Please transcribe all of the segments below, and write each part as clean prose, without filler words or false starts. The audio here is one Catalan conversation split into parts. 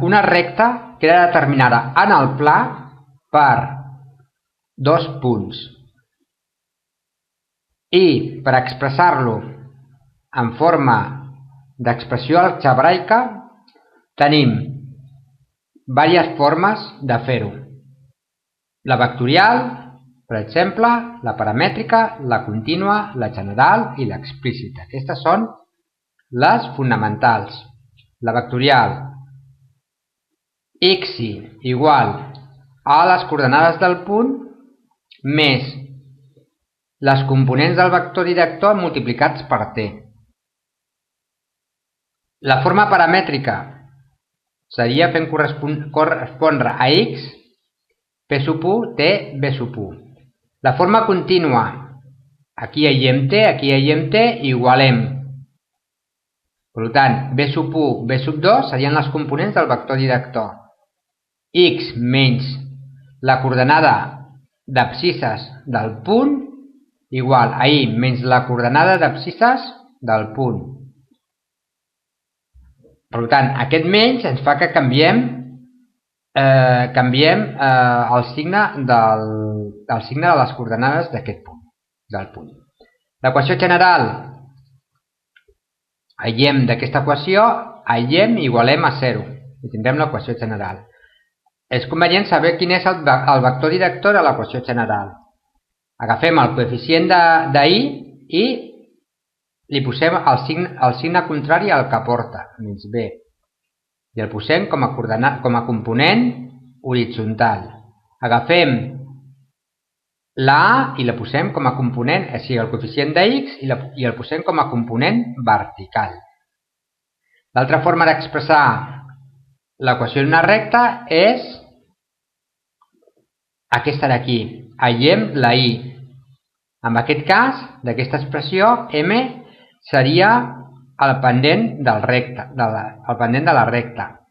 una recta queda determinada en el pla per dos punts. I per expressar-lo en forma d'expressió algebraica tenim diverses formes de fer-ho. La vectorial, per exemple, la paramètrica, la contínua, la general i l'explícita. Aquestes són les fonamentals. La vectorial, x igual a les coordenades del punt més les components del vector director multiplicats per t. La forma paramètrica seria fent correspondre a x p sub 1, t, b sub 1. La forma contínua, aquí aïllem t, aquí aïllem t, igualem. Per tant, b sub 1, b sub 2 serien les components del vector director. X menys la coordenada d'abscisses del punt igual a y menys la coordenada d'abscisses del punt. Per tant, aquest menys ens fa que canviem el signe de les coordenades d'aquest punt, del punt. L'equació general, aïllem d'aquesta equació, aïllem i igualem a 0 i tindrem l'equació general. És convenient saber quin és el vector director de l'equació general. Agafem el coeficient de y i li posem el signe contrari al que porta, menys b, i el posem com a component horitzontal. Agafem la a i la posem com a component, o sigui, el coeficient de x i el posem com a component vertical. L'altra forma d'expressar l'equació d'una recta és aquesta d'aquí, aïllem la i. En aquest cas, d'aquesta expressió, m seria el pendent de la recta.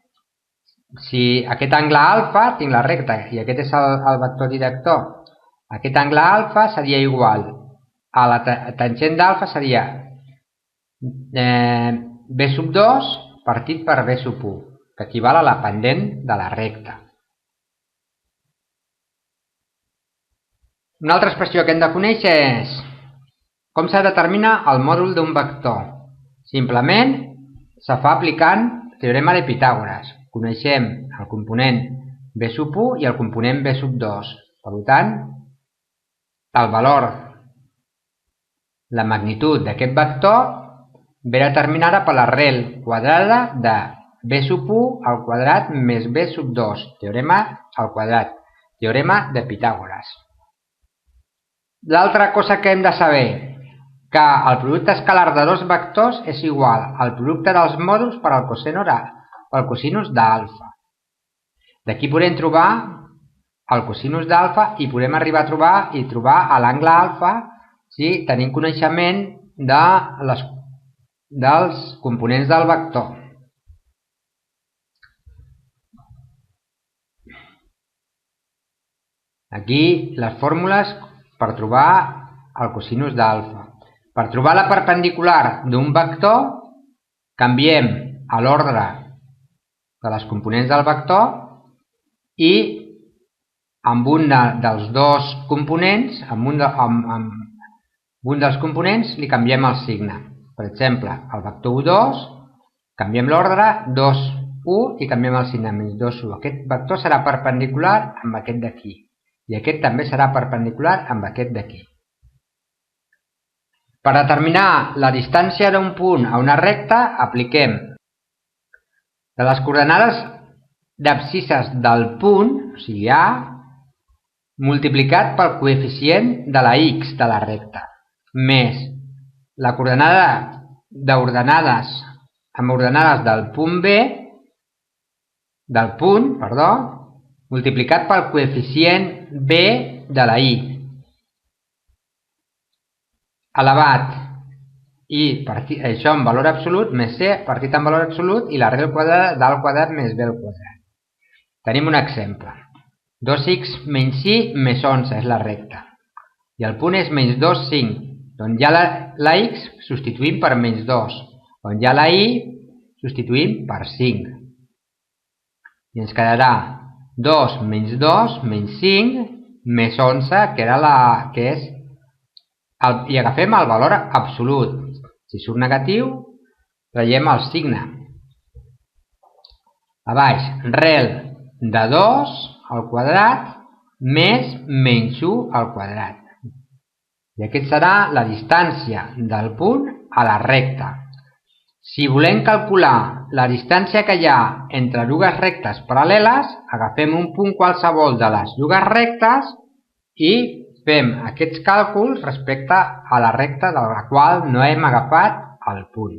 Si aquest angle alfa tinc la recta i aquest és el vector director, aquest angle alfa seria igual a la tangent d'alfa seria b sub 2 partit per b sub 1, que equival a la pendent de la recta. Una altra expressió que hem de conèixer és com se determina el mòdul d'un vector. Simplement se fa aplicant el teorema de Pitàgores. Coneixem el component b sub 1 i el component b sub 2. Per tant, el valor, la magnitud d'aquest vector ve determinada per l'arrel quadrada de b sub 1 al quadrat més b sub 2, teorema al quadrat, teorema de Pitàgores. L'altra cosa que hem de saber, que el producte escalar de dos vectors és igual al producte dels mòduls per al cosinus d'alfa. D'aquí podem trobar el cosinus d'alfa i podem arribar a trobar l'angle alfa si tenim coneixement dels components del vector. Aquí les fórmules per trobar el cosinus d'alfa. Per trobar la perpendicular d'un vector, canviem a l'ordre de les components del vector i amb un dels dos components, amb un dels components li canviem el signe. Per exemple, el vector 1, 2, canviem l'ordre, 2, 1 i canviem el signe, menys 2, 1. Aquest vector serà perpendicular amb aquest d'aquí. I aquest també serà perpendicular amb aquest d'aquí. Per determinar la distància d'un punt a una recta, apliquem de les coordenades d'abscisses del punt, o sigui A, multiplicat pel coeficient de la x de la recta, més la coordenada amb ordenades del punt B, multiplicat pel coeficient B de la i, elevat i això en valor absolut més c partit en valor absolut i l'arrel quadrada del quadrat més b al quadrat. Tenim un exemple. 2x menys i més 11 és la recta. I el punt és menys 2, 5. On hi ha la x substituïm per menys 2. On hi ha la i substituïm per 5. I ens quedarà 2 menys 2 menys 5 més 11, que és i agafem el valor absolut. Si surt negatiu, traiem el signe. A baix, rel de 2 al quadrat més menys 1 al quadrat. I aquesta serà la distància del punt a la recta. Si volem calcular la distància que hi ha entre dues rectes paral·leles, agafem un punt qualsevol de les dues rectes i fem aquests càlculs respecte a la recta de la qual no hem agafat el punt.